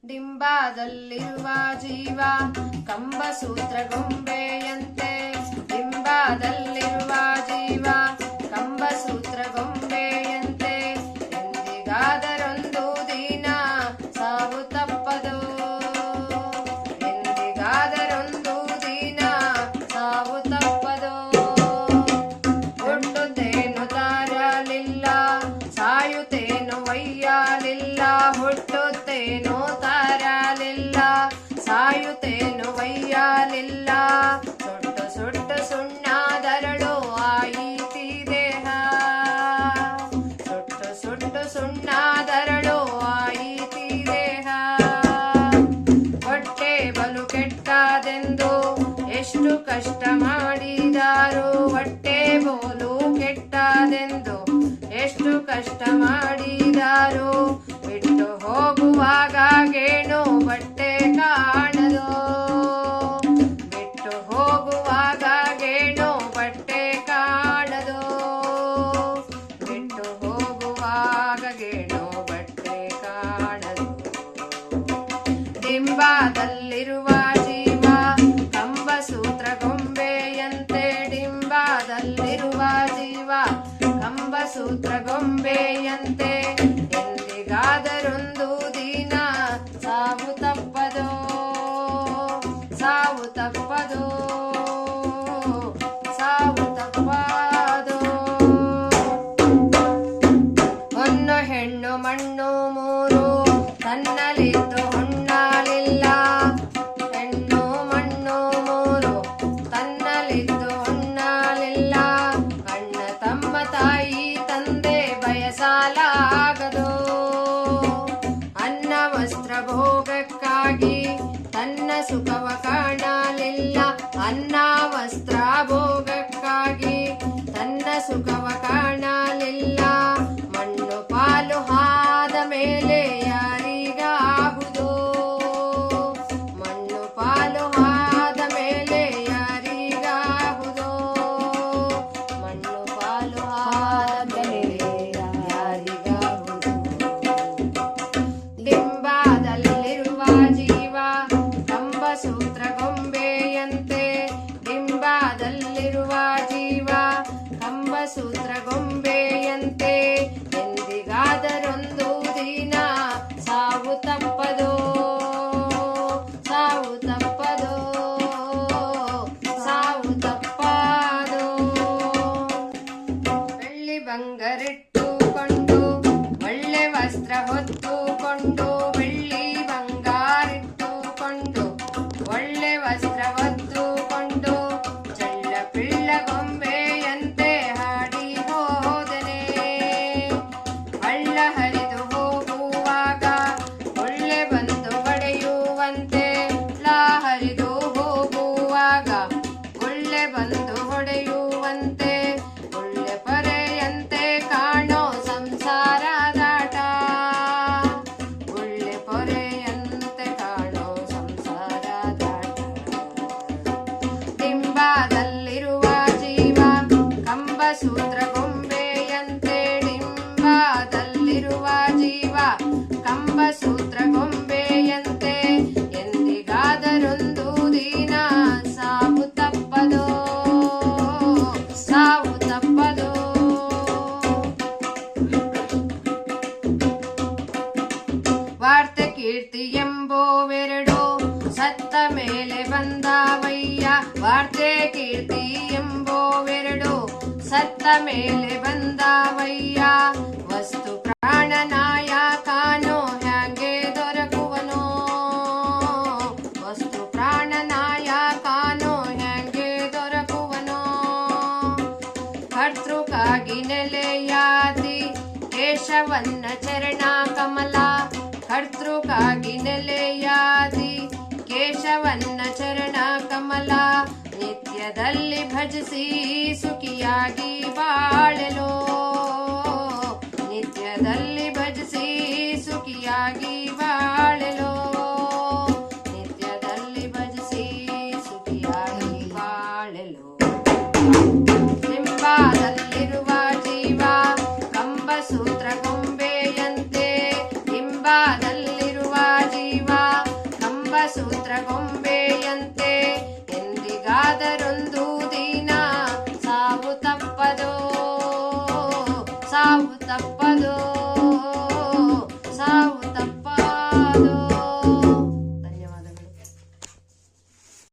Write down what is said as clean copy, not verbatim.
ಡಿಂಬಾದಲ್ಲಿರುವ ಜೀವ ಕಂಬಸೂತ್ರ ಗೊಂಬೆಯಂತೆ. ಡಿಂಬಾದಲ್ಲಿರುವ ಜೀವ ಕಂಬಸೂತ್ರ ಗೊಂಬೆಯಂತೆ. ಎಂದಿಗಾದರೊಂದು ದಿನ ಸಾವು ತಪ್ಪದು. ಎಂದಿಗಾದರೊಂದು ದಿನ ಸಾವು ತಪ್ಪದು. ಹುಟ್ಟುತ್ತೇನು ತಾರಲಿಲ್ಲ, ಸಾಯುತ್ತೇನು ಒಯ್ಯಲಿಲ್ಲ. ಹುಟ್ಟುತ್ತೇನು ತಾರಲಿಲ್ಲ, ಸಾಯುತ್ತೇನು ಒಯ್ಯಲಿಲ್ಲ. ಸುಟ್ಟು ಸುಟ್ಟು ಸುಣ್ಣಾದರಳು ಆಯಿತಿ ದೇಹ. ಸುಟ್ಟು ಸುಟ್ಟು ಸುಣ್ಣಾದರಳು ಆಯಿತಿ ದೇಹ. ಹೊಟ್ಟೆ ಬಲು ಕೆಟ್ಟದೆಂದು ಎಷ್ಟು ಕಷ್ಟ ಮಾಡಿದಾರು. ಹೊಟ್ಟೆ ಬೋಲು ಕೆಟ್ಟದೆಂದು ಎಷ್ಟು ಕಷ್ಟ ಮಾಡಿದಾರು. ಬಿಟ್ಟು ಹೋಗುವಾಗ ಗೇಣು ಬಟ್ಟೆ ಕಾಣದು. ಬಿಟ್ಟು ಹೋಗುವಾಗ ಗೇಣು ಬಟ್ಟೆ ಕಾಣದು. ಬಿಟ್ಟು ಹೋಗುವಾಗ ಗೇಣು ಬಟ್ಟೆ ಕಾಣದು. ಡಿಂಬಾದಲ್ಲಿರುವ ಜೀವ ಕಂಬಸೂತ್ರ ಗೊಂಬೆಯಂತೆ. ಡಿಂಬಾದಲ್ಲಿರುವ ಜೀವ ಕಂಬಸೂತ್ರ ಗೊಂಬೆಯಂತೆ. ಎಂದಿಗಾದರೊಂದು ದಿನ ಸಾವು ತಪ್ಪದು. ಸಾವು ತಪ್ಪದು. ಸಾವು ತಪ್ಪದು. ಹೊನ್ನು ಹೆಣ್ಣು ಮಣ್ಣು ಮೂರು ತನ್ನಲಿದ್ದು ಹುಣ್ಣಾಲಿಲ್ಲ. ಹೆಣ್ಣು ಮಣ್ಣು ಮೂರು ತನ್ನಲಿದ್ದು ಹುಣ್ಣಾಲಿಲ್ಲ. ಅಣ್ಣ ತಮ್ಮ ತಾಯಿ ತಂದೆ ಬಯಸಲಾಗದು. ಅನ್ನ ವಸ್ತ್ರ ಭೋಗಕ್ಕಾಗಿ ತನ್ನ ಸುಖವ ಕಾಣಲಿಲ್ಲ. ಅನ್ನ ವಸ್ತ್ರ ಭೋಗಕ್ಕಾಗಿ ತನ್ನ ಸುಖವ ಕಾಣಲಿಲ್ಲ. ಮಣ್ಣು ಪಾಲು ಆದ ಮೇಲೆ ಯಾರಿಗಾಗುವುದು. ಮಣ್ಣು ಪಾಲು ಆದ ಮೇಲೆ ಯಾರಿಗಾಗುವುದು. ಮಣ್ಣು ಪಾಲು ಆದ ಮೇಲೆ ಯಾರಿಗಾಗುವುದು. ಡಿಂಬಾದಲ್ಲಿರುವ ಜೀವ ಕಂಬಸೂತ್ರ ಗೊಂಬೆಯಂತೆ. ಡಿಂಬಾದಲ್ಲಿರುವ ಜೀವ ಕಂಬಸೂತ್ರ ಗೊಂಬೆಯಂತೆ. ಎಂದಿಗಾದರೊಂದು ದಿನ ಸಾವು ತಪ್ಪದು. ಸಾವು ತಪ್ಪದು. ಸಾವು ತಪ್ಪದು. ಬೆಳ್ಳಿ ಬಂಗಾರಿಟ್ಟುಕೊಂಡು ಒಳ್ಳೆ ವಸ್ತ್ರ ಹೊತ್ತುಕೊಂಡು. ಬೆಳ್ಳಿ ಬಂಗಾರಿಟ್ಟುಕೊಂಡು ಒಳ್ಳೆ ವಸ್ತ್ರ ಹೊತ್ತುಕೊಂಡು. ಚಳ್ಳ ಪಿಳ್ಳ ಗೊಂಬೆಯಂತೆ ಹಾಡಿ ಹೋದನೆ. ಹಳ್ಳ ಹರಿದು ಹೋಗುವಾಗ ಒಳ್ಳೆ ಬಂದು ಹೊಡೆಯುವಂತೆ. ಲಾ ಹರಿದು ಹೋಗುವಾಗ ಒಳ್ಳೆ ಬಂದು ಹೊಡೆಯುವಂತೆ. ಒಳ್ಳೆ ಪೊರೆಯಂತೆ ಕಾಣೋ ಸಂಸಾರದಾಟ. ಒಳ್ಳೆ ಪೊರೆಯಂತೆ ಕಾಣೋ ಸಂಸಾರದಾಟ. ಡಿಂಬಾದಲ್ಲಿರುವ ಜೀವ ಕಂಬಸೂತ್ರ ಗೊಂಬೆಯಂತೆ. ಡಿಂಬಾದಲ್ಲಿರುವ ಜೀವ ಕಂಬಸೂತ್ರ ಗೊಂಬೆಯಂತೆ. ಎಂದಿಗಾದರೊಂದು ದಿನ ಸಾವು ತಪ್ಪದು. ಸಾವು ತಪ್ಪದು. ವಾರ್ತೆ ಕೀರ್ತಿ ಎಂಬುವೆರಡು ಸತ್ತ ಮೇಲೆ ಬಂದವಯ್ಯ. ವಾರ್ತೆ ಕೀರ್ತಿ ಎಂಬುವೆರಡು ಸತ್ತ ಮೇಲೆ ಬಂದವಯ್ಯ. ವಸ್ತು ಪ್ರಾಣನಾಯಕನೋ ಹ್ಯಾಂಗೆ ದೊರಕುವನೋ. ವಸ್ತು ಪ್ರಾಣನಾಯಕನೋ ಹ್ಯಾಂಗೆ ದೊರಕುವನೋ. ಕರ್ತೃಕಾಗಿ ನೆಲೆಯಾದಿ ಕೇಶವನ್ನ ಚರಣ ಕಮಲ. ಕರ್ತೃಕಾಗಿ ನೆಲೆಯಾದಿ ಕೇಶವನ್ನ ಚರಣ ಕಮಲ. ನಿತ್ಯದಲ್ಲಿ ಭಜಿಸಿ ಸುಖಿಯಾಗಿ ಬಾಳೆಲೋ. ನಿತ್ಯದಲ್ಲಿ ಭಜಿಸಿ ಸುಖಿಯಾಗಿ ಬಾಳೆಲೋ. ನಿತ್ಯದಲ್ಲಿ ಭಜಿಸಿ ಸುಖಿಯಾಗಿ ಬಾಳೆಲೋ. ಡಿಂಬಾದಲ್ಲಿರುವ ಜೀವ ಕಂಬಸೂತ್ರ ಗೊಂಬೆಯಂತೆ. ಡಿಂಬಾದಲ್ಲಿರುವ ಜೀವ ಸಾವು ತಪ್ಪದು